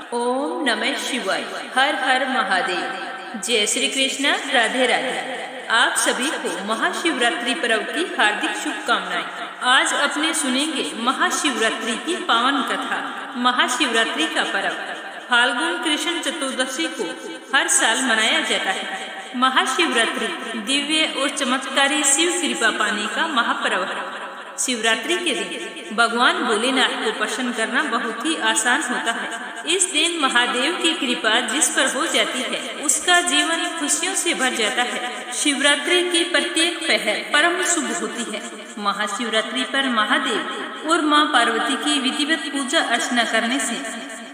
ओम नमः शिवाय। हर हर महादेव। जय श्री कृष्ण। राधे राधे। आप सभी को महाशिवरात्रि पर्व की हार्दिक शुभकामनाएं। आज अपने सुनेंगे महाशिवरात्रि की पावन कथा। महाशिवरात्रि का पर्व फाल्गुन कृष्ण चतुर्दशी को हर साल मनाया जाता है। महाशिवरात्रि दिव्य और चमत्कारी शिव कृपा पाने का महापर्व है। शिवरात्रि के दिन भगवान भोलेनाथ को प्रसन्न करना बहुत ही आसान होता है। इस दिन महादेव की कृपा जिस पर हो जाती है उसका जीवन खुशियों से भर जाता है। शिवरात्रि की प्रत्येक पहर परम शुभ होती है। महाशिवरात्रि पर महादेव और मां पार्वती की विधिवत पूजा अर्चना करने से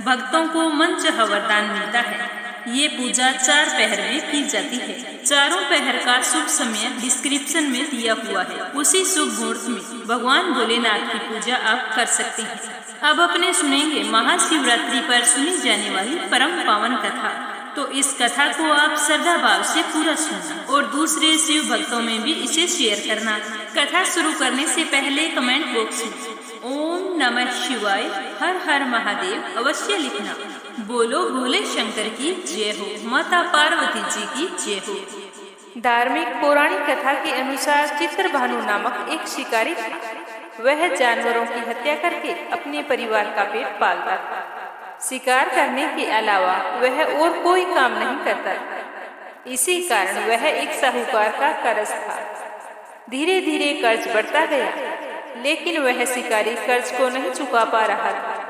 भक्तों को मनचाहा वरदान मिलता है। ये पूजा 4 पहर में की जाती है। चारों पहर का शुभ समय डिस्क्रिप्शन में दिया हुआ है। उसी शुभ मुहूर्त में भगवान भोलेनाथ की पूजा आप कर सकते हैं। अब अपने सुनेंगे महाशिवरात्रि पर सुनी जाने वाली परम पावन कथा। तो इस कथा को आप श्रद्धा भाव से पूरा सुनना और दूसरे शिव भक्तों में भी इसे शेयर करना। कथा शुरू करने से पहले कमेंट बॉक्स में ओम नमः शिवाय, हर हर महादेव अवश्य लिखना। बोलो भोले शंकर की जय हो, माता पार्वती जी की जय हो। धार्मिक पौराणिक कथा के अनुसार चित्रभानु नामक एक शिकारी था। वह जानवरों की हत्या करके अपने परिवार का पेट पालता था। शिकार करने के अलावा वह और कोई काम नहीं करता था। इसी कारण वह एक साहूकार का कर्ज था। धीरे धीरे कर्ज बढ़ता गया, लेकिन वह शिकारी कर्ज को नहीं चुका पा रहा था।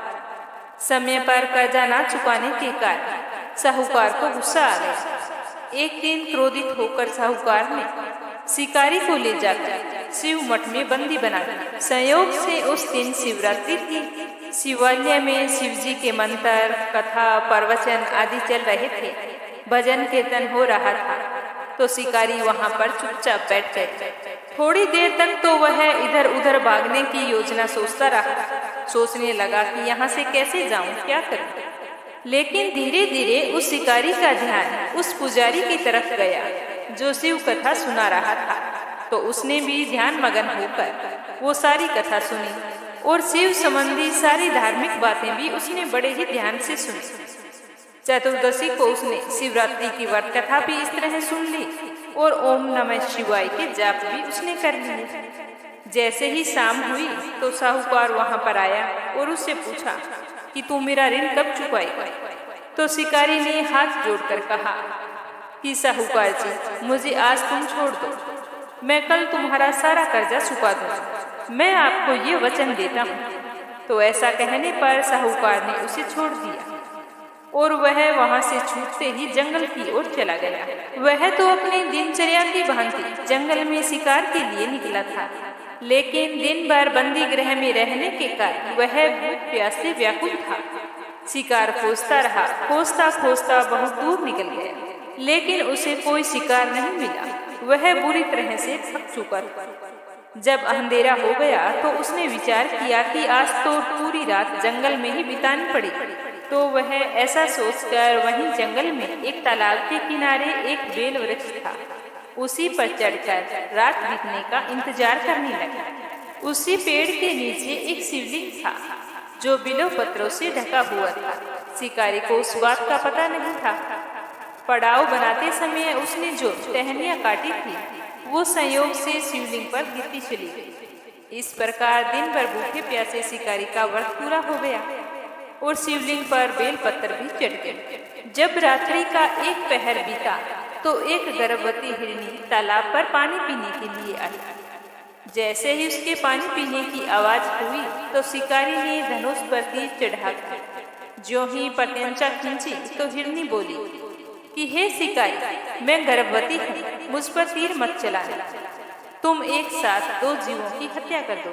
समय पर कर्जा न चुकाने के कारण साहूकार को गुस्सा आ गया। एक दिन क्रोधित होकर साहूकार ने शिकारी को ले जाकर शिव मठ में बंदी बना दिया। संयोग से उस दिन शिवरात्रि थी। शिवालय में शिवजी के मंत्र, कथा, प्रवचन आदि चल रहे थे। भजन कीर्तन हो रहा था तो शिकारी वहां पर चुपचाप बैठ गए। थोड़ी देर तक तो वह इधर उधर भागने की योजना सोचता रहा। सोचने लगा कि यहाँ से कैसे जाऊं, क्या करूं। लेकिन धीरे धीरे उस शिकारी का ध्यान उस पुजारी की तरफ गया जो शिव कथा सुना रहा था। तो उसने भी ध्यान मगन होकर वो सारी कथा सुनी और शिव संबंधी सारी धार्मिक बातें भी उसने बड़े ही ध्यान से सुनी। चतुर्दशी को उसने शिवरात्रि की व्रत कथा भी इस तरह सुन ली और ओम नमः शिवाय के जाप भी उसने कर लिए। जैसे ही शाम हुई तो साहूकार वहां पर आया और उससे पूछा कि तू मेरा ऋण कब चुकाएगा। तो शिकारी ने हाथ जोड़कर कहा कि साहूकार जी, मुझे आज तुम छोड़ दो, मैं कल तुम्हारा सारा कर्जा चुका दूंगा। मैं आपको ये वचन देता हूँ। तो ऐसा कहने पर साहूकार ने उसे छोड़ दिया और वह वहां से छूटते ही जंगल की ओर चला गया। वह तो अपनी दिनचर्या की भांति जंगल में शिकार के लिए निकला था, लेकिन दिन भर बंदी गृह में रहने के कारण वह भूख प्यास से व्याकुल था। शिकार खोजता रहा, खोजता खोजता बहुत दूर निकल गया, लेकिन उसे कोई शिकार नहीं मिला। वह बुरी तरह से थक चुका था। जब अंधेरा हो गया तो उसने विचार किया कि आज तो पूरी रात जंगल में ही बितानी पड़ेगी। तो वह ऐसा सोचकर वहीं जंगल में एक तालाब के किनारे एक बेल वृक्ष था, उसी पर चढ़कर रात बीतने का इंतजार करने लगा। उसी पेड़ के नीचे एक शिवलिंग था जो बिलो पत्रों से ढका हुआ था। शिकारी को उस बात का पता नहीं था। पड़ाव बनाते समय उसने जो टहनियां काटी थी वो संयोग से शिवलिंग पर गिरती चली गई। इस प्रकार दिन भर भूखे प्यासे शिकारी का व्रत पूरा हो गया और शिवलिंग पर बेल पत्थर भी चढ़ गए। जब रात्रि का एक पहर बीता तो एक गर्भवती हिरनी तालाब पर पानी पीने के लिए आई। जैसे ही उसके पानी पीने की आवाज हुई तो शिकारी ने धनुष पर तीर चढ़ाकर जो ही प्रत्यंचा खींची तो हिरनी बोली कि हे शिकारी, मैं गर्भवती हूँ, मुझ पर तीर मत चलाना। तुम एक साथ 2 जीवों की हत्या कर दो,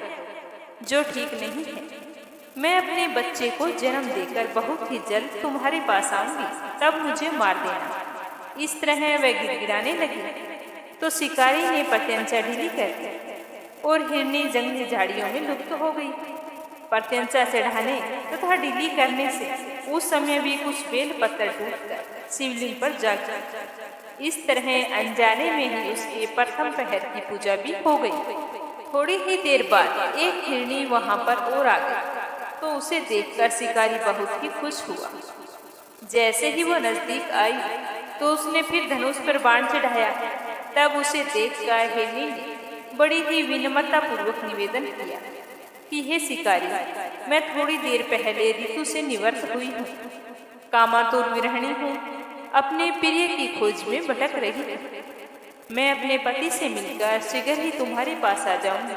जो ठीक नहीं है। मैं अपने बच्चे को जन्म देकर बहुत ही जल्द तुम्हारे पास आऊंगी, तब मुझे मार देना। इस तरह वह गिड़गिड़ाने लगी तो शिकारी ने प्रत्यंचा ढीली कर दी और हिरनी जंगली झाड़ियों में लुप्त हो गई। प्रत्यंचा चढ़ाने तथा ढीली करने से उस समय भी कुछ बेल पत्थर टूटकर शिवलिंग पर जा गिरे। इस तरह अनजाने में ही उसके प्रथम पहर की पूजा भी हो गई। थोड़ी ही देर बाद एक हिरनी वहां पर और आ गई तो उसे देखकर शिकारी बहुत ही खुश हुआ जैसे ही वो नजदीक आई तो उसने फिर धनुष पर बाण चढ़ाया। तब उसे देखकर हिरनी ने बड़ी ही विनम्रता पूर्वक निवेदन किया कि हे शिकारी, मैं थोड़ी देर पहले ऋतु से निवृत्त हुई हूँ, कामातुर विरहिणी हूँ, अपने प्रिय की खोज में भटक रही हूँ। मैं अपने पति से मिलकर शीघ्र ही तुम्हारे पास आ जाऊंगी।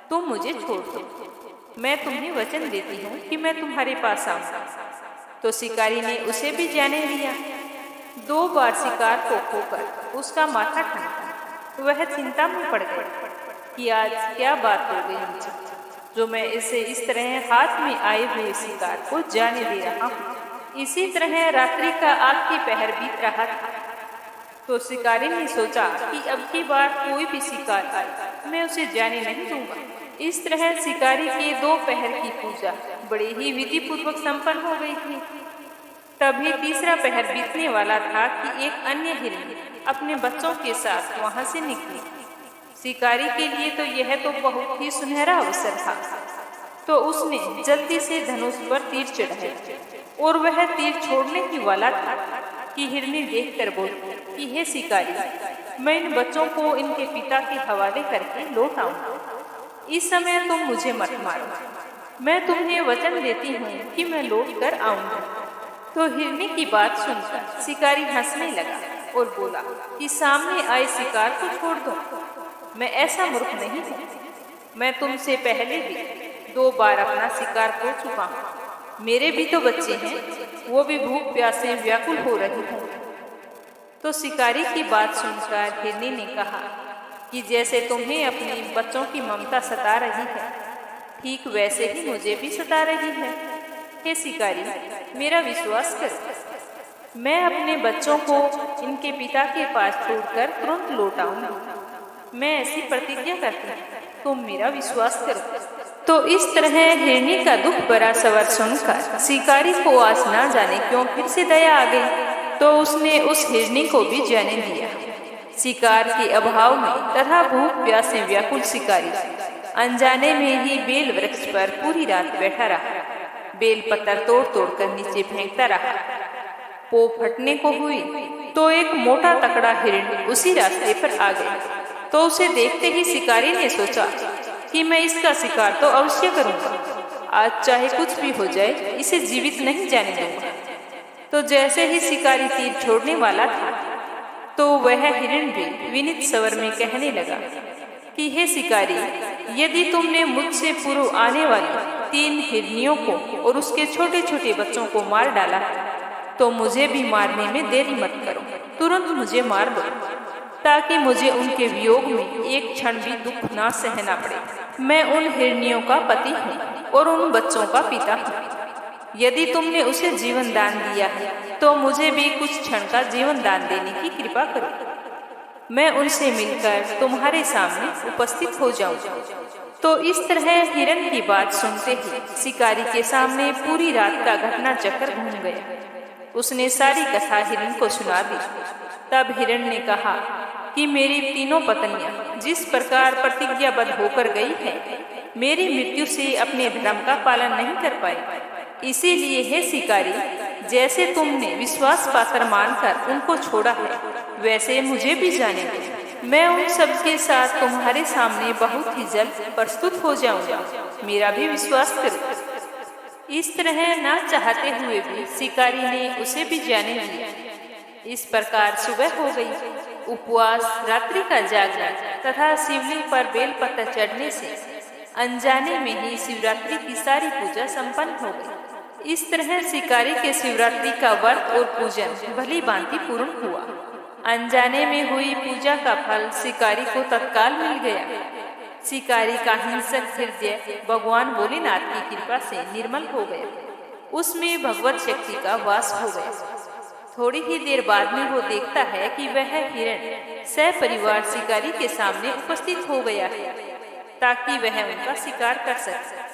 तुम मुझे छोड़ दो, मैं तुम्हें वचन देती हूँ कि मैं तुम्हारे पास आऊंगा। तो शिकारी ने उसे भी जाने लिया। 2 बार शिकार को खोकर उसका माथा ठनका। वह चिंता में पड़ गया कि आज क्या बात हो गई मुझे, जो मैं इसे इस तरह हाथ में आए हुए शिकार को जाने दे रहा हूँ। इसी तरह रात्रि का आखिरी पहर बीत रहा था। तो शिकारी ने सोचा कि अब की बार कोई भी शिकार आए मैं उसे जाने नहीं दूंगा। इस तरह शिकारी के 2 पहर की पूजा बड़े ही विधि पूर्वक संपन्न हो गई थी। तभी तीसरा पहर बीतने वाला था कि एक अन्य हिरनी अपने बच्चों के साथ वहां से निकली। शिकारी के लिए तो यह तो बहुत ही सुनहरा अवसर था। तो उसने जल्दी से धनुष पर तीर चढ़ाया और वह तीर छोड़ने ही वाला था कि हिरनी देखकर बोली कि हे शिकारी, मैं इन बच्चों को इनके पिता के हवाले करके लौट आऊंगा। इस समय तुम मुझे मत मारो, मैं तुम्हें वचन देती हूँ कि मैं लौट कर आऊंगा। तो हिरनी की बात सुनकर शिकारी हंसने लगा और बोला कि सामने आए शिकार को छोड़ दो, मैं ऐसा मूर्ख नहीं हूँ। मैं तुमसे पहले भी 2 बार अपना शिकार खो चुका हूँ। मेरे भी तो बच्चे हैं, वो भी भूख प्यास से व्याकुल हो रहे हैं। तो शिकारी की बात सुनकर हिरनी ने कहा कि जैसे तुम्हें अपने बच्चों की ममता सता रही है, ठीक वैसे ही मुझे भी सता रही है। हे शिकारी, मेरा विश्वास करो, मैं अपने बच्चों को इनके पिता के पास छोड़कर तुरंत लौट आऊंगी। मैं ऐसी प्रतिज्ञा करती हूँ, तुम मेरा विश्वास करो। तो इस तरह हिरनी का दुख भरा स्वर सुनकर शिकारी को आज ना जाने क्यों फिर से दया आ गई। तो उसने उस हिरनी को भी जाने दिया। शिकार के अभाव में तथा भूख प्यास से व्याकुल शिकारी अनजाने में ही बेल वृक्ष पर पूरी रात बैठा रहा। बेल पत्थर तोड़ तोड़ कर नीचे फेंकता रहा। पो फटने को हुई तो एक मोटा तकड़ा हिरण उसी रास्ते पर आ गया। तो उसे देखते ही शिकारी ने सोचा कि मैं इसका शिकार तो अवश्य करूंगा। आज चाहे कुछ भी हो जाए, इसे जीवित नहीं जाने दूंगा। तो जैसे ही शिकारी तीर छोड़ने वाला था तो वह हिरण भी विनीत स्वर में कहने लगा कि हे शिकारी, यदि तुमने मुझसे पूर्व आने वाली 3 हिरनियों को और उसके छोटे छोटे बच्चों को मार डाला तो मुझे भी मारने में देरी मत करो। तुरंत मुझे मार दो ताकि मुझे उनके वियोग में एक क्षण भी दुख ना सहना पड़े। मैं उन हिरनियों का पति हूँ और उन बच्चों का पिता हूँ। यदि तुमने उसे जीवन दान दिया है तो मुझे भी कुछ क्षण का जीवन दान देने की कृपा करो। मैं उनसे मिलकर तुम्हारे सामने उपस्थित हो जाऊंगा। तो इस तरह हिरण की बात सुनते ही शिकारी के सामने पूरी रात का घटना चक्र घूम गया। उसने सारी कथा हिरण को सुना दी। तब हिरण ने कहा कि मेरी तीनों पत्नियां जिस प्रकार प्रतिज्ञाबद्ध होकर गई है, मेरी मृत्यु से अपने धर्म का पालन नहीं कर पाई। इसीलिए हे शिकारी, जैसे तुमने विश्वास पात्र मानकर उनको छोड़ा है, वैसे मुझे भी जाने दो। मैं उन सब के साथ तुम्हारे सामने बहुत ही जल्द प्रस्तुत हो जाऊंगा। मेरा भी विश्वास करो। इस तरह ना चाहते हुए भी शिकारी ने उसे भी जाने लिया। इस प्रकार सुबह हो गई। उपवास, रात्रि का जागरण तथा शिवलिंग पर बेलपत्र चढ़ने से अनजाने में ही शिवरात्रि की सारी पूजा संपन्न हो गई। इस तरह शिकारी के शिवरात्रि का व्रत और पूजन भली भांति पूर्ण हुआ। अनजाने में हुई पूजा का फल शिकारी को तत्काल मिल गया। शिकारी का हिंसक हृदय भगवान भोलेनाथ की कृपा से निर्मल हो गया। उसमें भगवत शक्ति का वास हो गया। थोड़ी ही देर बाद में वो देखता है कि वह हिरण सपरिवार शिकारी के सामने उपस्थित हो गया है ताकि वह उनका शिकार कर सके।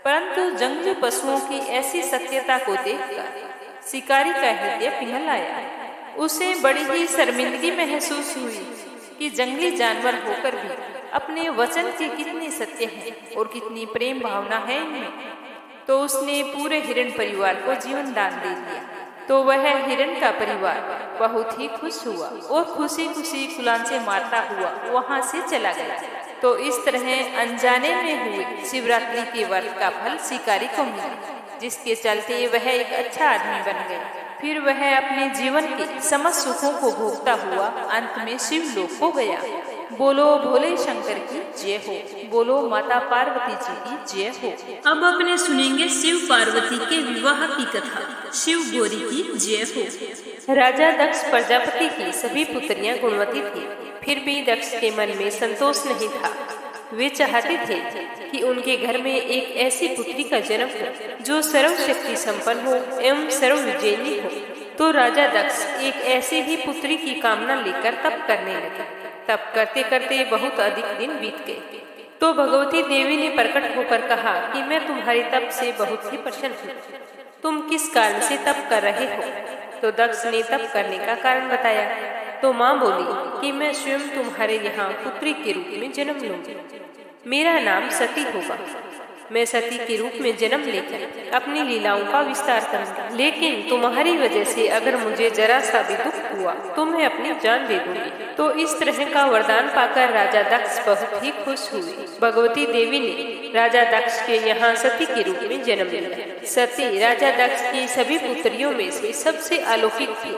परंतु जंगली पशुओं की ऐसी सत्यता को देखकर शिकारी का हृदय पिघल आया। उसे बड़ी ही शर्मिंदगी महसूस हुई कि जंगली जानवर होकर भी अपने वचन के कितने सत्य हैं और कितनी प्रेम भावना है इनमें। तो उसने पूरे हिरण परिवार को जीवन दान दे दिया तो वह हिरण का परिवार बहुत ही खुश हुआ और खुशी खुशी कुलांचे मारता हुआ वहां से चला गया। तो इस तरह अनजाने में हुए शिवरात्रि के व्रत का फल शिकारी को मिला, जिसके चलते वह एक अच्छा आदमी बन गया। फिर वह अपने जीवन के समस्त सुखों को भोगता हुआ अंत में शिवलोक को गया। बोलो भोले शंकर की जय हो, बोलो माता पार्वती जी की जय हो। अब अपने सुनेंगे शिव पार्वती के विवाह की कथा। शिव गौरी की जय हो। राजा दक्ष प्रजापति की सभी पुत्रियां गुणवती थी, फिर भी दक्ष के मन में संतोष नहीं था। वे चाहते थे कि उनके घर में एक ऐसी पुत्री का जन्म हो जो सर्वशक्ति संपन्न हो एवं सर्वविजयी हो। तो राजा दक्ष एक ऐसी ही पुत्री की कामना लेकर तप करने लगे। तप करते करते बहुत अधिक दिन बीत गए। तो भगवती देवी ने प्रकट होकर कहा कि मैं तुम्हारे तप से बहुत ही प्रसन्न हूँ। तुम किस कारण से तप कर रहे हो? तो दक्ष ने तप करने का कारण बताया। तो माँ बोली कि मैं स्वयं तुम्हारे यहाँ पुत्री के रूप में जन्म लूंगी। मेरा नाम सती होगा। मैं सती के रूप में जन्म लेकर अपनी लीलाओं का विस्तार करूंगी, लेकिन तुम्हारी वजह से अगर मुझे जरा सा भी दुख हुआ तो मैं अपनी जान दे दूंगी। तो इस तरह का वरदान पाकर राजा दक्ष बहुत ही खुश हुए। भगवती देवी ने राजा दक्ष के यहाँ सती के रूप में जन्म लिया। सती राजा दक्ष की सभी पुत्रियों में से सबसे अलौकिक थी।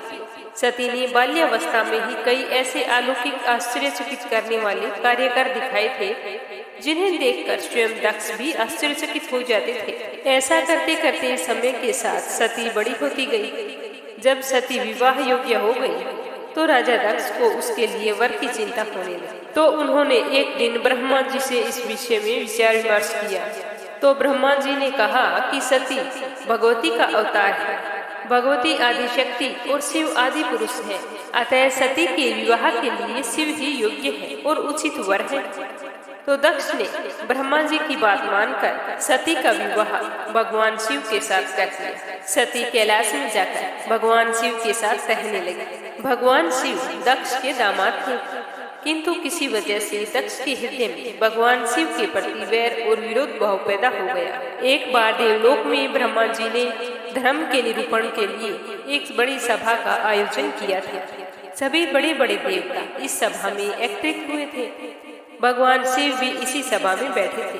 सती ने बाल्यावस्था में ही कई ऐसे अलौकिक आश्चर्यचकित करने वाले कार्य कर दिखाए थे जिन्हें देखकर स्वयं दक्ष भी आश्चर्यचकित हो जाते थे। ऐसा करते करते समय के साथ सती बड़ी होती गई। जब सती विवाह योग्य हो गई तो राजा दक्ष को उसके लिए वर की चिंता होने लगी। तो उन्होंने एक दिन ब्रह्मा जी से इस विषय में विचार विमर्श किया। तो ब्रह्मा जी ने कहा कि सती भगवती का अवतार है। भगवती आदि शक्ति और शिव आदि पुरुष है, अतः सती के विवाह के लिए शिव ही योग्य है और उचित वर है। तो दक्ष ने ब्रह्मा जी की बात मानकर सती का विवाह भगवान शिव के साथ कर दिया। सती कैलाश में जाकर भगवान शिव के साथ रहने लगी। भगवान शिव दक्ष के दामाद थे, किंतु किसी वजह से दक्ष के हृदय में भगवान शिव के प्रति वैर और विरोध भाव पैदा हो गया। एक बार देवलोक में ब्रह्मा जी ने धर्म के निरूपण के लिए एक बड़ी सभा का आयोजन किया था। सभी बड़े बड़े देवता इस सभा में एकत्रित हुए थे। भगवान शिव भी इसी सभा में बैठे थे।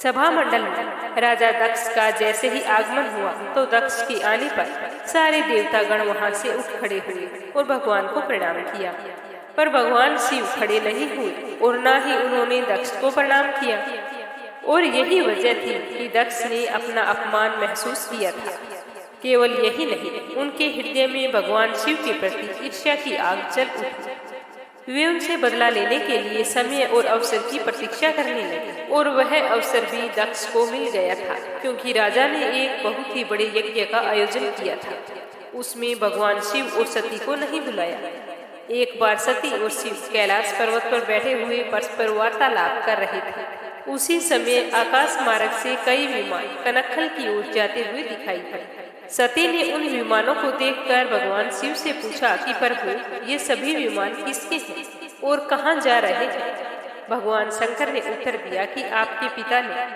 सभा मंडल में राजा दक्ष का जैसे ही आगमन हुआ तो दक्ष के आने पर सारे देवतागण वहां से उठ खड़े हुए और भगवान को प्रणाम किया। पर भगवान शिव खड़े नहीं हुए और न ही उन्होंने दक्ष को प्रणाम किया। और यही वजह थी कि दक्ष ने अपना अपमान महसूस किया था। केवल यही नहीं, उनके हृदय में भगवान शिव के प्रति ईर्ष्या की आग जल उठी। वे उनसे बदला लेने के लिए समय और अवसर की प्रतीक्षा करने लगे। और वह अवसर भी दक्ष को मिल गया था, क्योंकि राजा ने एक बहुत ही बड़े यज्ञ का आयोजन किया था। उसमें भगवान शिव और सती को नहीं बुलाया। एक बार सती और शिव कैलाश पर्वत पर बैठे हुए परस्पर वार्तालाप कर रहे थे। उसी समय आकाश मार्ग से कई विमान कनखल की ओर जाते हुए दिखाई पड़े। सती ने उन विमानों को देखकर भगवान शिव से पूछा कि प्रभु, ये सभी विमान किसके हैं और कहाँ जा रहे हैं? भगवान शंकर ने उत्तर दिया कि आपके पिता ने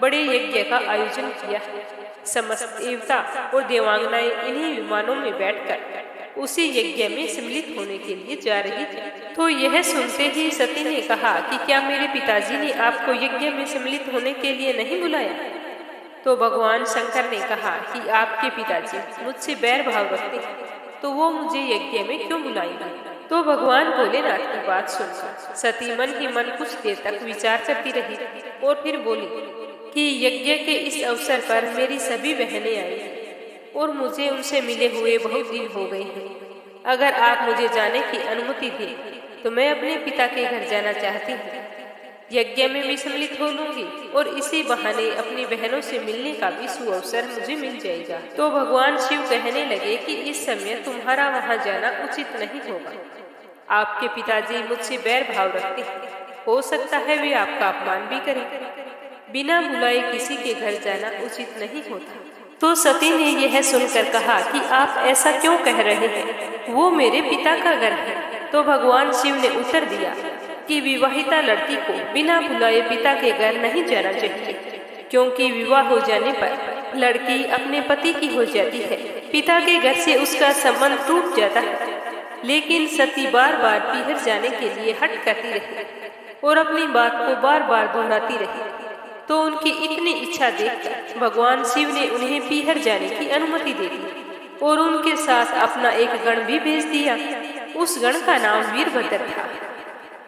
बड़े यज्ञ का आयोजन किया है। समस्त देवता और देवांगनाएं इन्हीं विमानों में बैठकर उसी यज्ञ में सम्मिलित होने के लिए जा रही थी। तो यह सुनते ही सती ने कहा कि क्या मेरे पिताजी ने आपको यज्ञ में सम्मिलित होने के लिए नहीं बुलाया? तो भगवान शंकर ने कहा कि आपके पिताजी मुझसे बैर भाव रखते हैं, तो वो मुझे यज्ञ में क्यों बुलाएंगे? तो भगवान भोलेनाथ की बात सुनकर सती मन ही मन कुछ देर तक विचार करती रही और फिर बोली कि यज्ञ के इस अवसर पर मेरी सभी बहनें आई और मुझे उनसे मिले हुए बहुत दिन हो गए हैं। अगर आप मुझे जाने की अनुमति दें तो मैं अपने पिता के घर जाना चाहती हूँ। यज्ञ में भी सम्मिलित हो लूंगी और इसी बहाने अपनी बहनों से मिलने का भी सुअवसर मुझे मिल जाएगा। तो भगवान शिव कहने लगे कि इस समय तुम्हारा वहां जाना उचित नहीं होगा। आपके पिताजी मुझसे बैर भाव रखते हैं, हो सकता है वे आपका अपमान भी करें। बिना बुलाए किसी के घर जाना उचित नहीं होता। तो सती ने यह सुनकर कहा कि आप ऐसा क्यों कह रहे हैं, वो मेरे पिता का घर है। तो भगवान शिव ने उत्तर दिया कि विवाहिता लड़की को बिना बुलाए पिता के घर नहीं जाना चाहिए, क्योंकि विवाह हो जाने पर लड़की अपने पति की हो जाती है। पिता के घर से उसका संबंध टूट जाता है, लेकिन सती बार बार पीहर जाने के लिए हट करती रही और अपनी बात को बार बार दोहराती रही। तो उनकी इतनी इच्छा देखकर भगवान शिव ने उन्हें पीहर जाने की अनुमति दे दी और उनके साथ अपना एक गण भी भेज दिया। उस गण का नाम वीरभद्र था।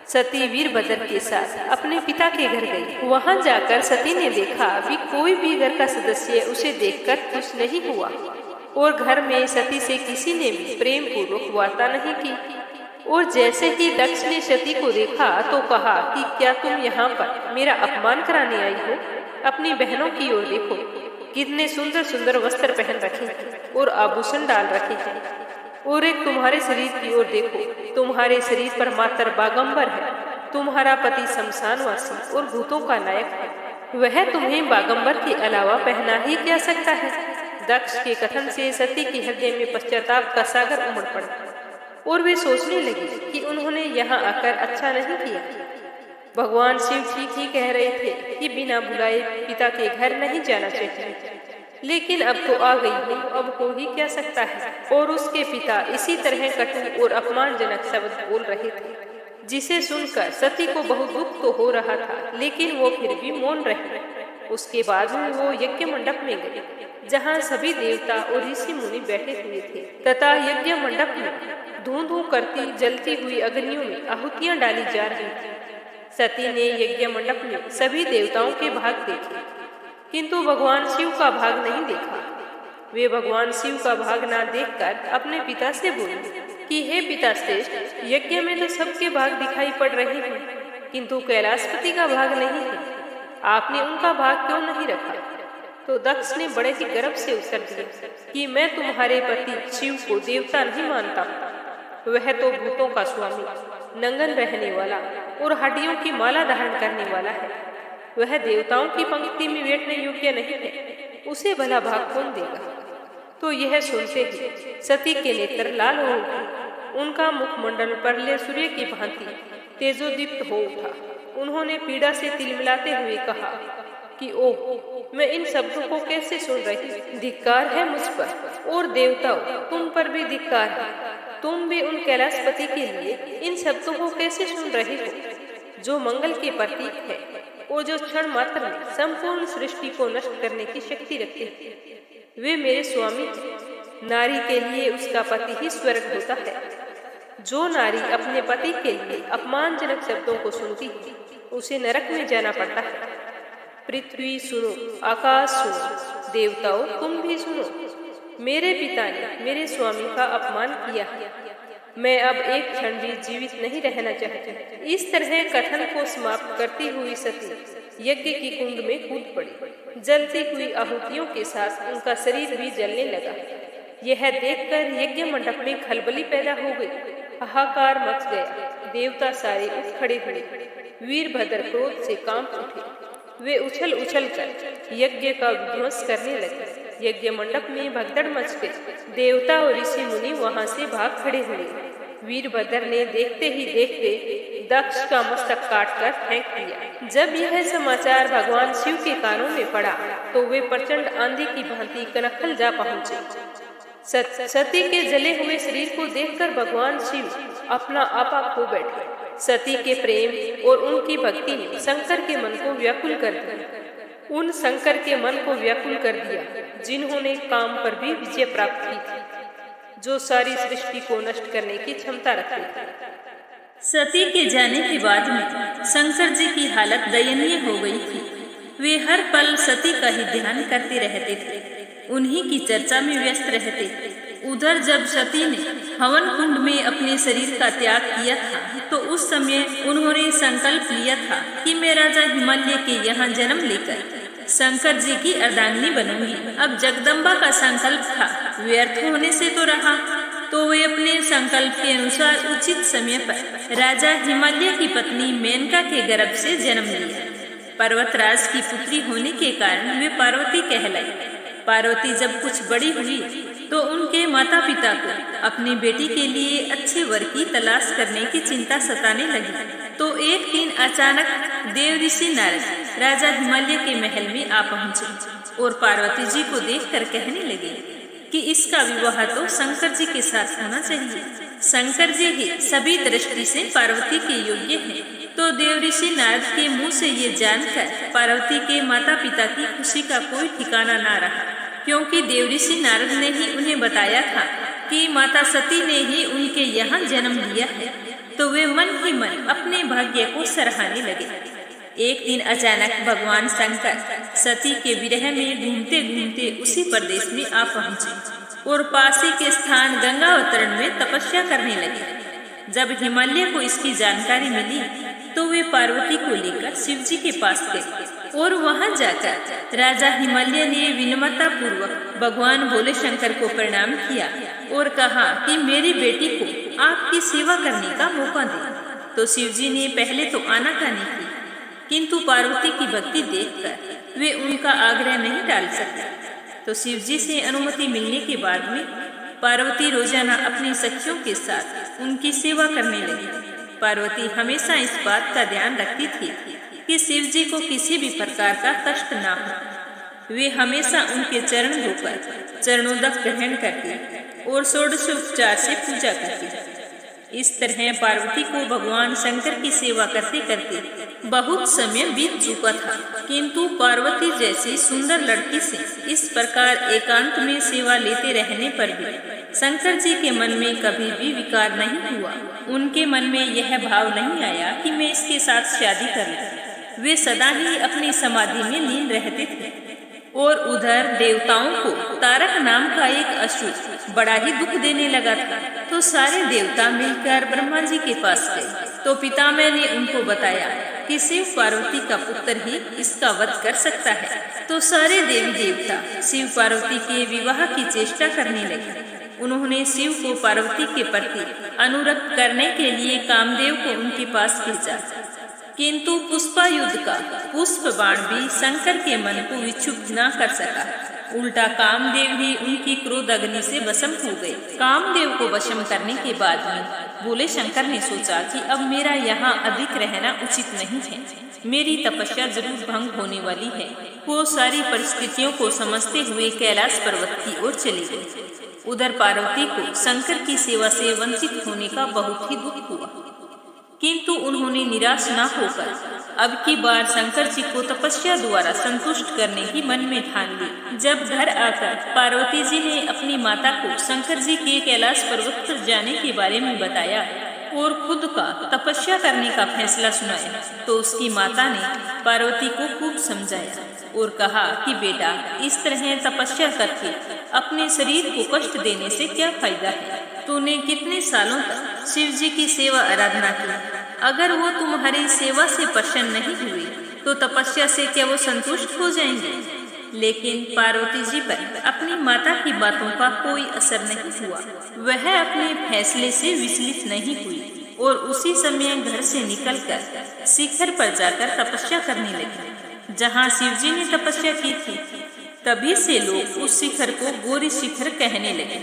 सती वीरभद्र के साथ अपने पिता के घर गई। वहां जाकर सती ने देखा कि कोई भी घर का सदस्य उसे देखकर खुश नहीं हुआ और घर में सती से किसी ने भी प्रेम पूर्वक वार्ता नहीं की। और जैसे ही दक्ष ने सती को देखा तो कहा कि क्या तुम यहाँ पर मेरा अपमान कराने आई हो? अपनी बहनों की ओर देखो, कितने सुंदर सुंदर वस्त्र पहन रखे और आभूषण डाल रखे हैं, और एक तुम्हारे शरीर की ओर देखो, तुम्हारे शरीर पर मात्र बागंबर है। तुम्हारा पति शमशानवासी और भूतों का नायक है, वह तुम्हें बागंबर के अलावा पहना ही क्या सकता है? दक्ष के कथन से सती के हृदय में पश्चाताप का सागर उमड़ पड़ा और वे सोचने लगी कि उन्होंने यहाँ आकर अच्छा नहीं किया। भगवान शिव ठीक ही कह रहे थे कि बिना बुलाए पिता के घर नहीं जाना चाहिए, लेकिन अब तो आ गई हूँ, अब हो ही क्या सकता है। और उसके पिता इसी तरह कटु और अपमानजनक शब्द बोल रहे थे, जिसे सुनकर सती को बहुत दुख तो हो रहा था, लेकिन वो फिर भी मौन रही। उसके बाद में वो यज्ञ मंडप में गए, जहाँ सभी देवता और ऋषि मुनि बैठे हुए थे तथा यज्ञ मंडप में धूं धूं करती जलती हुई अग्नियों में आहुतियां डाली जा रही थी। सती ने यज्ञ मंडप में सभी देवताओं के भाग देखे, किंतु भगवान शिव का भाग नहीं देखा। वे भगवान शिव का भाग ना देखकर अपने पिता से बोले कि हे पिता श्रेष्ठ, यज्ञ में तो सबके भाग दिखाई पड़ रहे हैं, किंतु कैलाशपति का भाग नहीं है। आपने उनका भाग क्यों नहीं रखा? तो दक्ष ने बड़े ही गर्व से उत्तर दिया कि मैं तुम्हारे पति शिव को देवता नहीं मानता। वह तो भूतों का स्वामी, नंगन रहने वाला और हड्डियों की माला धारण करने वाला है। वह देवताओं की पंक्ति में बैठने योग्य नहीं है, उसे भला भाग कौन देगा? तो यह सुनते ही सती के नेत्र लाल हो उठे। उनका मुखमंडल परले सूर्य की भांति तेजोदीप्त हो उठा। उन्होंने पीड़ा से तिलमिलाते हुए कहा कि ओह, मैं इन शब्दों को कैसे सुन रही? धिक्कार है मुझ पर, और देवताओं तुम पर भी धिक्कार है। तुम भी उन कैलाशपति के लिए इन शब्दों को कैसे सुन रहे हो, जो मंगल के प्रतीक है और जो क्षण मात्र में संपूर्ण सृष्टि को नष्ट करने की शक्ति रखते हैं। वे मेरे स्वामी हैं। नारी के लिए उसका पति ही स्वर्ग होता है। जो नारी अपने पति के लिए अपमानजनक शब्दों को सुनती है, उसे नरक में जाना पड़ता है। पृथ्वी सुनो, आकाश सुनो, देवताओं तुम भी सुनो। मेरे पिता ने मेरे स्वामी का अपमान किया है। मैं अब एक क्षण भी जीवित नहीं रहना चाहती। इस तरह कथन को समाप्त करती हुई सती यज्ञ की कुंड में कूद पड़ी। जलती हुई आहुतियों के साथ उनका शरीर भी जलने लगा। यह देखकर यज्ञ मंडप में खलबली पैदा हो गई। हाहाकार मच गया। देवता सारे उठ खड़े हुए। वीरभद्र क्रोध से कांप उठे। वे उछल उछल कर यज्ञ का विध्वंस करने लगे। यज्ञ मंडप में भगदड़ मच गई। देवता और ऋषि मुनि वहां से भाग खड़े हुए। वीरभद्र ने देखते ही देखते दक्ष का मस्तक काटकर फेंक दिया। जब यह समाचार भगवान शिव के कानों में पड़ा तो वे प्रचंड आंधी की भांति कनखल जा पहुंचे। सती के जले हुए शरीर को देखकर भगवान शिव अपना आपा खो बैठे। सती के प्रेम और उनकी भक्ति ने शंकर के मन को व्याकुल कर दिया। उन शंकर के मन को व्याकुल कर दिया जिन्होंने काम पर भी विजय प्राप्त की थी, जो सारी सृष्टि को नष्ट करने की क्षमता रखती थी। सती के जाने के बाद में शंकर जी की हालत दयनीय हो गई थी। वे हर पल सती का ही ध्यान करते रहते थे, उन्हीं की चर्चा में व्यस्त रहते। उधर जब सती ने हवन कुंड में अपने शरीर का त्याग किया था तो उस समय उन्होंने संकल्प लिया था कि मैं राजा हिमालय के यहाँ जन्म लेकर शंकर जी की अर्धांगिनी बनूंगी। अब जगदम्बा का संकल्प था, व्यर्थ होने से तो रहा, तो वे अपने संकल्प के अनुसार उचित समय पर राजा हिमालय की पत्नी मेनका के गर्भ से जन्म लिया। पर्वतराज की पुत्री होने के कारण वे पार्वती कहलाई। पार्वती जब कुछ बड़ी हुई तो उनके माता पिता को अपनी बेटी के लिए अच्छे वर की तलाश करने की चिंता सताने लगी। तो एक दिन अचानक देव ऋषि नारद राजा हिमालय के महल में आ पहुंचे। और पार्वती जी को देखकर कहने लगे कि इसका विवाह तो शंकर जी के साथ होना चाहिए। शंकर जी ही सभी दृष्टि से पार्वती के योग्य हैं। तो देव ऋषि नारद के मुंह से ये जानकर पार्वती के माता पिता की खुशी का कोई ठिकाना ना रहा, क्योंकि देव ऋषि नारद ने ही उन्हें बताया था कि माता सती ने ही उनके यहाँ जन्म लिया है। तो वे मन ही मन अपने भाग्य को सराहने लगे। एक दिन अचानक भगवान शंकर सती के विरह में घूमते घूमते उसी प्रदेश में आ पहुँचे और पासी के स्थान गंगावतरण में तपस्या करने लगे। जब हिमालय को इसकी जानकारी मिली तो वे पार्वती को लेकर शिव जी के पास गए और वहां जाकर राजा हिमालय ने विनम्रता पूर्वक भगवान भोले शंकर को प्रणाम किया और कहा कि मेरी बेटी को आपकी सेवा करने का मौका दे। तो शिव जी ने पहले तो आनाकानी की, किंतु पार्वती की भक्ति देखकर वे उनका आग्रह नहीं टाल सके। तो शिव जी से अनुमति मिलने के बाद में पार्वती रोजाना अपनी सखियों के साथ उनकी सेवा करने लगी। पार्वती हमेशा इस बात का ध्यान रखती थी कि शिव जी को किसी भी प्रकार का कष्ट ना हो। वे हमेशा उनके चरण धोकर चरणोदक ग्रहण करती और षोडशोपचार से पूजा करती। इस तरह पार्वती को भगवान शंकर की सेवा करते करते बहुत समय बीत चुका था, किंतु पार्वती जैसी सुंदर लड़की से इस प्रकार एकांत में सेवा लेते रहने पर भी शंकर जी के मन में कभी भी विकार नहीं हुआ। उनके मन में यह भाव नहीं आया कि मैं इसके साथ शादी कर लूं। वे सदा ही अपनी समाधि में लीन रहते थे। और उधर देवताओं को तारक नाम का एक असुर बड़ा ही दुख देने लगा था। तो सारे देवता मिलकर ब्रह्मा जी के पास गए। तो पितामह ने उनको बताया कि शिव पार्वती का पुत्र ही इसका वध कर सकता है। तो सारे देवी देवता शिव पार्वती के विवाह की चेष्टा करने लगे। उन्होंने शिव को पार्वती के प्रति अनुरक्त करने के लिए कामदेव को उनके पास भेजा, किंतु पुष्पायुध का पुष्प बाण भी शंकर के मन को विक्षुब्ध न कर सका। उल्टा कामदेव ही उनकी क्रोध अग्नि से वशम हो गए। कामदेव को वशम करने के बाद में भोले शंकर ने सोचा कि अब मेरा यहाँ अधिक रहना उचित नहीं है, मेरी तपस्या जरूर भंग होने वाली है। वो सारी परिस्थितियों को समझते हुए कैलाश पर्वत की ओर चले गए। उधर पार्वती को शंकर की सेवा से वंचित होने का बहुत ही दुख हुआ, किंतु उन्होंने निराश न होकर अब की बार शंकर जी को तपस्या द्वारा संतुष्ट करने की मन में ठान ली। जब घर आकर पार्वती जी ने अपनी माता को शंकर जी के कैलाश पर्वत पर जाने के बारे में बताया और खुद का तपस्या करने का फैसला सुनाया, तो उसकी माता ने पार्वती को खूब समझाया और कहा कि बेटा, इस तरह तपस्या करके अपने शरीर को कष्ट देने से क्या फायदा है। तूने कितने सालों तक शिव जी की सेवा आराधना की, अगर वो तुम्हारी सेवा से प्रसन्न नहीं हुए तो तपस्या से क्या वो संतुष्ट हो जाएंगे। लेकिन पार्वती जी पर अपनी माता की बातों का कोई असर नहीं हुआ। वह अपने फैसले से विचलित नहीं हुई और उसी समय घर से निकलकर शिखर पर जाकर तपस्या करने लगी। जहाँ शिव जी ने तपस्या की थी, तभी से लोग उस शिखर को गौरी शिखर कहने लगे।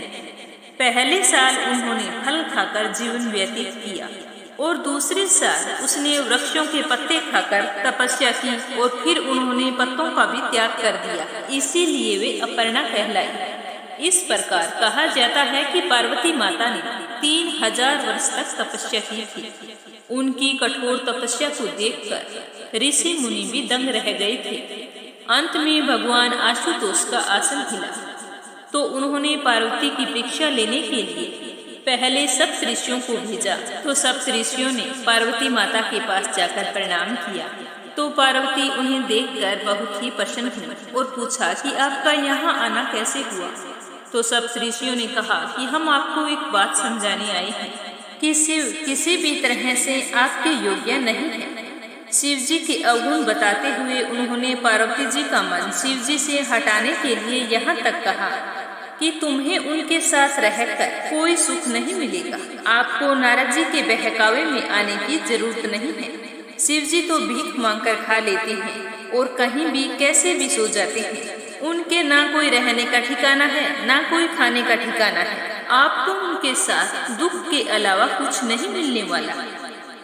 पहले साल उन्होंने फल खाकर जीवन व्यतीत किया और दूसरे साल उसने वृक्षों के पत्ते खाकर तपस्या की और फिर उन्होंने पत्तों का भी त्याग कर दिया, इसीलिए वे अपर्णा कहलाई। इस प्रकार कहा जाता है कि पार्वती माता ने 3000 वर्ष तक तपस्या की थी। उनकी कठोर तपस्या को देखकर ऋषि मुनि भी दंग रह गए थे। अंत में भगवान आशुतोष का आसन हिला तो उन्होंने पार्वती की परीक्षा लेने के लिए पहले सप्त ऋषियों को भेजा। तो सप्त ऋषियों ने पार्वती माता के पास जाकर प्रणाम किया। तो पार्वती उन्हें देखकर बहुत ही प्रसन्न हुई और पूछा कि आपका यहाँ आना कैसे हुआ। तो सप्त ऋषियों ने कहा कि हम आपको एक बात समझाने आए हैं कि शिव किसी भी तरह से आपके योग्य नहीं है। शिव जी के अवगुण बताते हुए उन्होंने पार्वती जी का मन शिव जी से हटाने के लिए यहाँ तक कहा कि तुम्हें उनके साथ रहकर कोई सुख नहीं मिलेगा। आपको नारद जी के बहकावे में आने की जरूरत नहीं है। शिव जी तो भीख मांगकर खा लेते हैं और कहीं भी कैसे भी सो जाते हैं। उनके ना कोई रहने का ठिकाना है, ना कोई खाने का ठिकाना है। आपको उनके साथ दुख के अलावा कुछ नहीं मिलने वाला।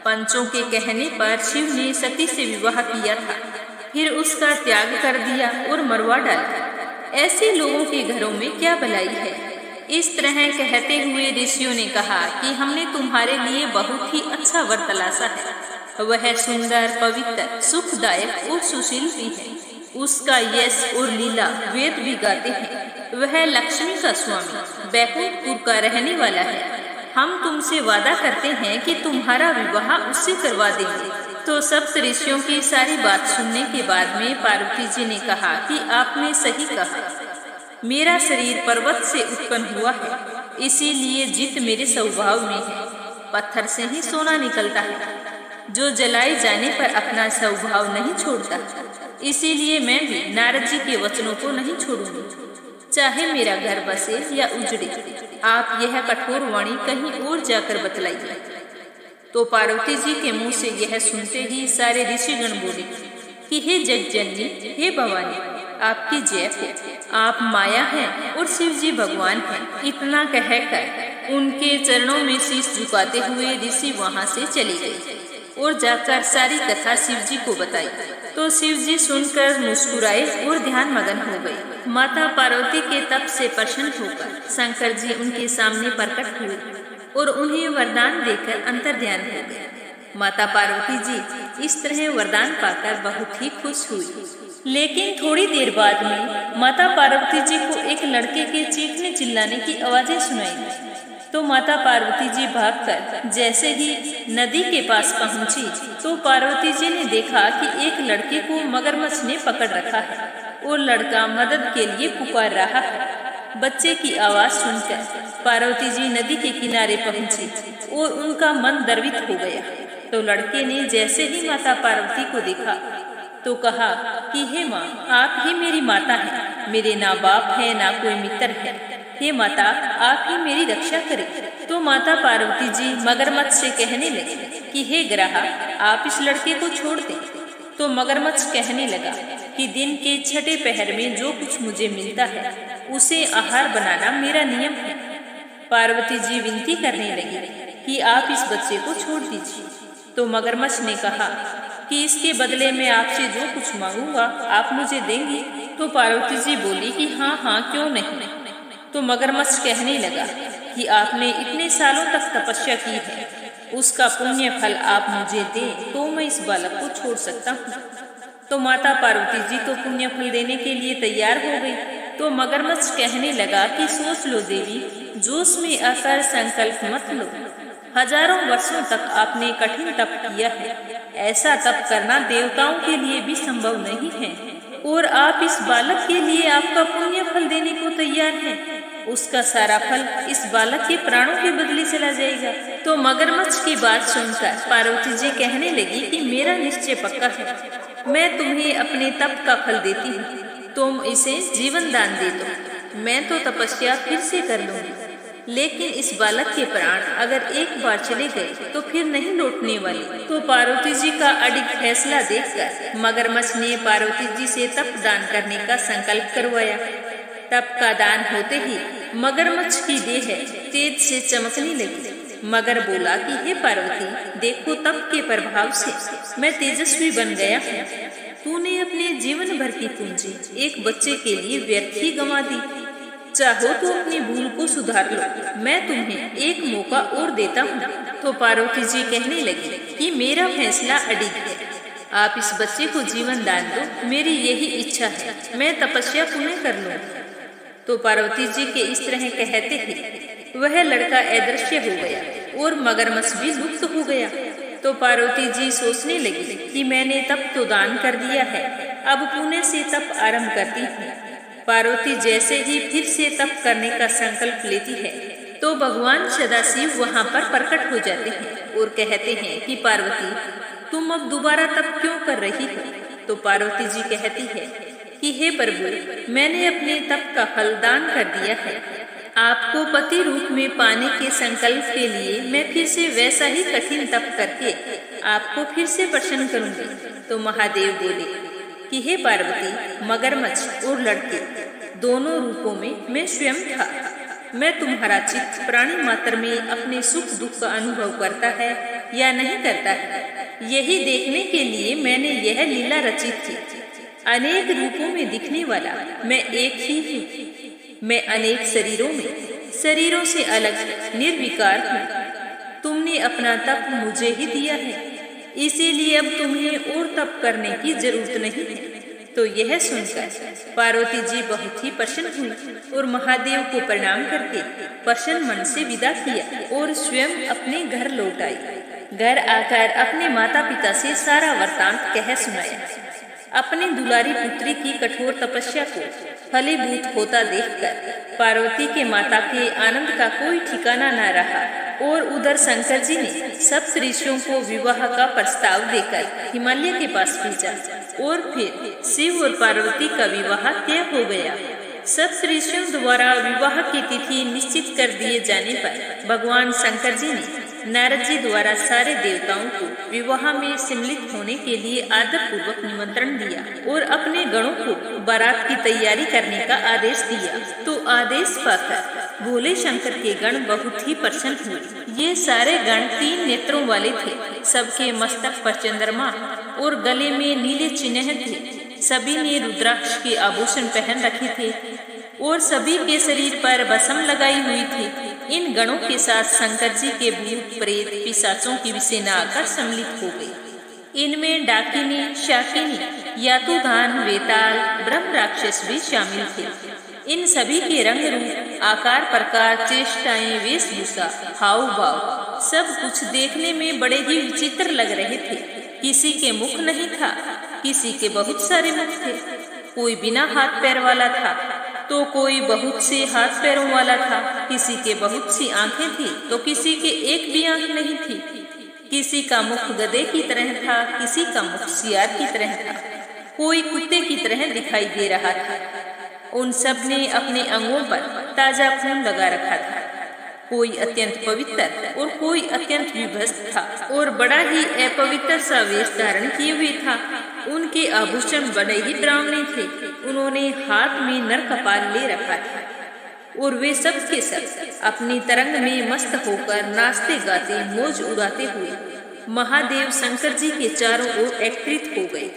पंचों के कहने पर शिव ने सती से विवाह किया था, फिर उसका त्याग कर दिया और मरवा डाला। ऐसे लोगों के घरों में क्या भलाई है। इस तरह कहते हुए ऋषियों ने कहा कि हमने तुम्हारे लिए बहुत ही अच्छा वर तलाशा है। वह सुंदर, पवित्र, सुखदायक और सुशील भी है। उसका यश और लीला वेद भी गाते हैं। वह लक्ष्मी का स्वामी, बैकुंठपुर का रहने वाला है। हम तुमसे वादा करते हैं कि तुम्हारा विवाह उससे करवा देंगे। तो सप्त ऋषियों की सारी बात सुनने के बाद में पार्वती जी ने कहा कि आपने सही कहा। मेरा शरीर पर्वत से उत्पन्न हुआ है, इसीलिए जित मेरे स्वभाव में है। पत्थर से ही सोना निकलता है, जो जलाए जाने पर अपना स्वभाव नहीं छोड़ता। इसीलिए मैं भी नारद जी के वचनों को नहीं छोड़ूंगी, चाहे मेरा घर बसे या उजड़े। आप यह कठोर वाणी कहीं और जाकर बतलाइए। तो पार्वती जी के मुंह से यह सुनते ही सारे ऋषिगण बोले कि हे जगजननी, हे भवानी, आपकी जय हो। आप माया हैं और शिव जी भगवान हैं। इतना कहकर उनके चरणों में शीश झुकाते हुए ऋषि वहां से चले गए और जाकर सारी कथा शिव जी को बताई। तो शिव जी सुनकर मुस्कुराए और ध्यान मगन हो गए। माता पार्वती के तप से प्रसन्न होकर शंकर जी उनके सामने प्रकट हुए और उन्हें वरदान देकर अंतर ध्यान हो गए। माता पार्वती जी इस तरह वरदान पाकर बहुत ही खुश हुई। लेकिन थोड़ी देर बाद में माता पार्वती जी को एक लड़के के चीखने चिल्लाने की आवाजें सुनाई दी। तो माता पार्वती जी भागकर जैसे ही नदी के पास पहुंची तो पार्वती जी ने देखा कि एक लड़के को मगरमच्छ ने पकड़ रखा है और लड़का मदद के लिए पुकार रहा है। बच्चे की आवाज सुनकर पार्वती जी नदी के किनारे पहुंची और उनका मन द्रवित हो गया। तो लड़के ने जैसे ही माता पार्वती को देखा तो कहा कि हे माँ, आप ही मेरी माता हैं। मेरे ना बाप है ना कोई मित्र है। हे माता, आप ही मेरी रक्षा करें। तो माता पार्वती जी मगरमच्छ से कहने लगे कि हे ग्राहक, आप इस लड़के को छोड़ दें। तो मगरमच्छ कहने लगा कि दिन के छठे पहर में जो कुछ मुझे मिलता है उसे आहार बनाना मेरा नियम है। पार्वती जी विनती करने लगी कि आप इस बच्चे को छोड़ दीजिए। तो मगरमच्छ ने कहा कि इसके बदले में आपसे जो कुछ मांगूंगा आप मुझे देंगी। तो पार्वती जी बोली कि हाँ हाँ, क्यों नहीं। तो मगरमच्छ कहने लगा कि आपने इतने सालों तक तपस्या की है, उसका पुण्य फल आप मुझे दें तो मैं इस बालक को छोड़ सकता हूँ। तो माता पार्वती जी तो पुण्य फल देने के लिए तैयार हो गई। तो मगरमच्छ कहने लगा कि सोच लो देवी, जोश में आकर संकल्प मत लो। हजारों वर्षों तक आपने कठिन तप किया है। ऐसा तप करना देवताओं के लिए भी संभव नहीं है और आप इस बालक के लिए आपका पुण्य फल देने को तैयार हैं। उसका सारा फल इस बालक के प्राणों के बदले चला जाएगा। तो मगरमच्छ की बात सुनकर पार्वती जी कहने लगी कि मेरा निश्चय पक्का है, मैं तुम्हें अपने तप का फल देती हूँ, तुम इसे जीवन दान दे दो। मैं तो तपस्या फिर से कर लूंगी, लेकिन इस बालक के प्राण अगर एक बार चले गए तो फिर नहीं लौटने वाले। तो पार्वती जी का अडिग फैसला देखकर मगरमच्छ ने पार्वती जी से तप दान करने का संकल्प करवाया। तप का दान होते ही मगरमच्छ की देह तेज से चमकने लगी। मगर बोला कि हे पार्वती, देखो तप के प्रभाव से मैं तेजस्वी बन गया हूँ। तूने अपने जीवन भर की पूंजी एक बच्चे के लिए व्यर्थ ही गंवा दी। चाहो तो अपनी भूल को सुधार लो, मैं तुम्हें एक मौका और देता हूँ। तो पार्वती जी कहने लगी कि मेरा फैसला अडिग है, आप इस बच्चे को जीवन दान दो, मेरी यही इच्छा है, मैं तपस्या पुनः कर लूँगी। तो पार्वती जी के इस तरह कहते ही वह लड़का अदृश्य हो गया और मगरमच्छ भी लुप्त हो गया। तो पार्वती जी सोचने लगी कि मैंने तप तो दान कर दिया है, अब पुणे से तप आरंभ करती हूँ। पार्वती जैसे ही फिर से तप करने का संकल्प लेती है तो भगवान सदाशिव वहां पर प्रकट हो जाते हैं और कहते हैं कि पार्वती, तुम अब दोबारा तप क्यों कर रही हो। तो पार्वती जी कहती है कि हे प्रभु, मैंने अपने तप का फल दान कर दिया है, आपको पति रूप में पाने के संकल्प के लिए मैं फिर से वैसा ही कठिन तप करके आपको फिर से प्रसन्न करूंगी। तो महादेव बोले कि हे पार्वती, मगरमच्छ और लड़के दोनों रूपों में मैं स्वयं था। मैं तुम्हारा चित्त प्राणी मात्र में अपने सुख दुख का अनुभव करता है या नहीं करता है, यही देखने के लिए मैंने यह लीला रची थी। अनेक रूपों में दिखने वाला मैं एक ही हूँ। मैं अनेक शरीरों से अलग निर्विकार हूँ। तुमने अपना तप मुझे ही दिया है, इसीलिए अब तुम्हें और तप करने की जरूरत नहीं है। तो यह सुनकर पार्वती जी बहुत ही प्रसन्न हुई और महादेव को प्रणाम करके प्रसन्न मन से विदा किया और स्वयं अपने घर लौट आई। घर आकर अपने माता पिता से सारा वृत्तांत कह सुनाया। अपनी दुलारी पुत्री की कठोर तपस्या को फलीभूत होता देखकर पार्वती के माता के आनंद का कोई ठिकाना न रहा और उधर शंकर जी ने सप्त ऋषियों को विवाह का प्रस्ताव देकर हिमालय के पास भेजा और फिर शिव और पार्वती का विवाह तय हो गया। सप्त ऋषियों द्वारा विवाह की तिथि निश्चित कर दिए जाने पर भगवान शंकर जी ने नारद जी द्वारा सारे देवताओं को विवाह में सम्मिलित होने के लिए आदर पूर्वक निमंत्रण दिया और अपने गणों को बारात की तैयारी करने का आदेश दिया। तो आदेश पाकर भोले शंकर के गण बहुत ही प्रसन्न हुए। ये सारे गण 3 नेत्रों वाले थे। सबके मस्तक पर चंद्रमा और गले में नीले चिन्ह थे। सभी ने रुद्राक्ष के आभूषण पहन रखे थे और सभी के शरीर पर भस्म लगाई हुई थी। इन गणों के साथ शंकर जी के भूत प्रेत पिशाचों की सेना आकर सम्मिलित हो गई। इनमें डाकिनी, शाकिनी, यातुधान, वेताल, ब्रह्म राक्षस भी शामिल थे। इन सभी के रंग रूप, आकार प्रकार, चेष्टाएं, वेशभूषा, हाव भाव सब कुछ देखने में बड़े ही विचित्र लग रहे थे। किसी के मुख नहीं था, किसी के बहुत सारे मुख थे। कोई बिना हाथ पैर वाला था तो कोई बहुत से हाथ पैरों वाला था। किसी के बहुत सी आंखें थी तो किसी के एक भी आंख नहीं थी। किसी का मुख गधे की तरह था, किसी का मुख सियार की तरह था, कोई कुत्ते की तरह दिखाई दे रहा था। उन सब ने अपने अंगों पर ताजा खून लगा रखा था। कोई अत्यंत पवित्र और कोई अत्यंत विभस्त था और बड़ा ही अपवित्र सा वेश धारण किए हुए था। उनके आभूषण बड़े ही डरावने थे। उन्होंने हाथ में नर कपाल ले रखा था और वे सब के सब अपनी तरंग में मस्त होकर नाचते गाते मौज उड़ाते हुए महादेव शंकर जी के चारों ओर एकत्रित हो गए।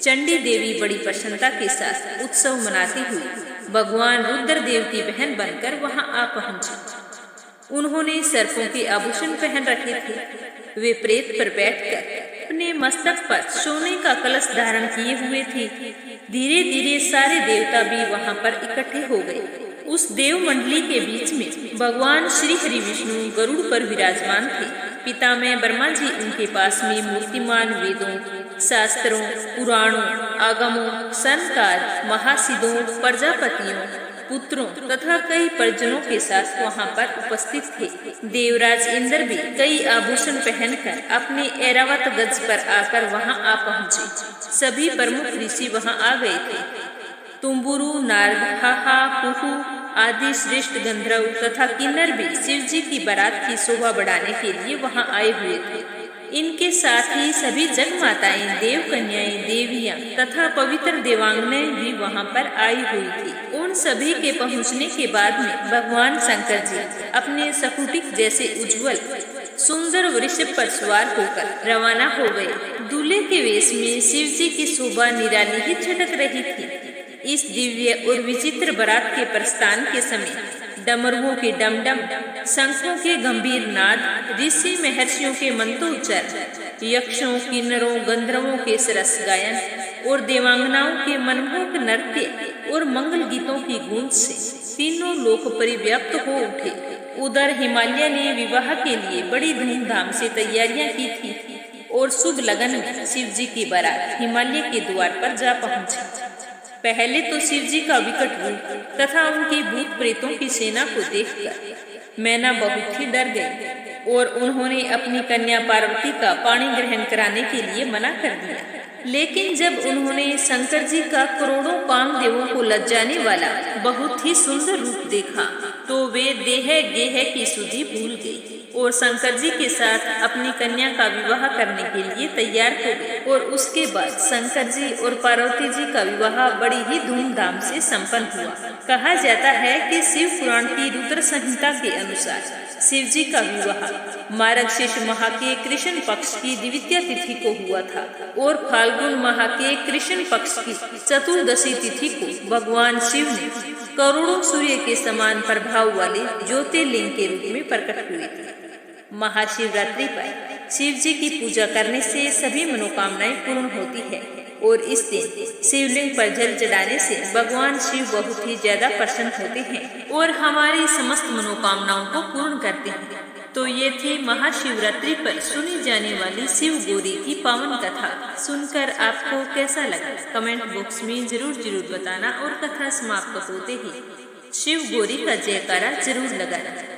चंडी देवी बड़ी प्रसन्नता के साथ उत्सव मनाती हुई भगवान रुद्रदेव की बहन बनकर वहां आ पहुंची। उन्होंने सर्पों के आभूषण पहन रखे थे। वे प्रेत पर बैठकर अपने मस्तक पर सोने का कलश धारण किए हुए थे। धीरे धीरे सारे देवता भी वहां पर इकट्ठे हो गए। उस देव मंडली के बीच में भगवान श्री हरि विष्णु गरुड़ पर विराजमान थे। पितामह ब्रह्मा जी उनके पास में मूर्तिमान वेदों, शास्त्रों, पुराणों, आगमों, संकार, महासिद्धों, प्रजापतियों, पुत्रों तथा कई परिजनों के साथ वहां पर उपस्थित थे। देवराज इंद्र भी कई आभूषण पहनकर अपने ऐरावत गज पर आकर वहां आ पहुंचे। सभी प्रमुख ऋषि वहां आ गए थे। तुम्बुरु, नारद, हाहा, कुहू आदि श्रेष्ठ गंधर्व तथा किन्नर भी शिव जी की बारात की शोभा बढ़ाने के लिए वहां आए हुए थे। इनके साथ ही सभी जगमाताएं, देव कन्याएं, देवियां तथा पवित्र देवांगनाएं भी वहां पर आई हुई थी। उन सभी के पहुंचने के बाद में भगवान शंकर जी अपने सकुटिक जैसे उज्जवल सुंदर वृषभ पर सवार होकर रवाना हो गए। दूल्हे के वेश में शिव जी की शोभा निराली ही छटक रही थी। इस दिव्य और विचित्र बारात के प्रस्थान के समय डमरुओं के डमडम, शंखों के गंभीर नाद, ऋषि महर्षियों के मंत्रोच्चार, यक्षों, किन्नरों, गंधर्वों के सरस गायन और देवांगनाओं के मनमोहक नृत्य और मंगल गीतों की गूंज से तीनों लोक परिव्याप्त हो उठे। उधर हिमालय ने विवाह के लिए बड़ी धूमधाम से तैयारियां की थी और शुभ लगन में शिव जी की बारात हिमालय के द्वार पर जा पहुंची। पहले तो शिव जी का विकट रूप तथा उनके भूत प्रेतों की सेना को देखकर मैना बहुत ही डर गई और उन्होंने अपनी कन्या पार्वती का पाणी ग्रहण कराने के लिए मना कर दिया। लेकिन जब उन्होंने शंकर जी का करोड़ों कामदेवों को लज्जाने वाला बहुत ही सुंदर रूप देखा तो वे देह गेह की सुधि भूल गई और शंकर जी के साथ अपनी कन्या का विवाह करने के लिए तैयार हो गए। और उसके बाद शंकर जी और पार्वती जी का विवाह बड़ी ही धूमधाम से संपन्न हुआ। कहा जाता है कि शिव पुराण की रुद्र संहिता के अनुसार शिव जी का विवाह मार्गशीर्ष माह के कृष्ण पक्ष की द्वितीय तिथि को हुआ था और फाल्गुन माह के कृष्ण पक्ष की चतुर्दशी तिथि को भगवान शिव ने करोड़ों सूर्य के समान प्रभाव वाले ज्योतिर्लिंग के रूप में प्रकट हुए थे। महाशिवरात्रि पर शिव जी की पूजा करने से सभी मनोकामनाएं पूर्ण होती है और इस दिन शिवलिंग पर जल चढ़ाने से भगवान शिव बहुत ही ज्यादा प्रसन्न होते हैं और हमारी समस्त मनोकामनाओं को पूर्ण करते हैं। तो ये थी महाशिवरात्रि पर सुनी जाने वाली शिव गौरी की पावन कथा। सुनकर आपको कैसा लगा कमेंट बॉक्स में जरूर बताना और कथा समाप्त होते ही शिव गौरी का जयकारा जरूर लगाना।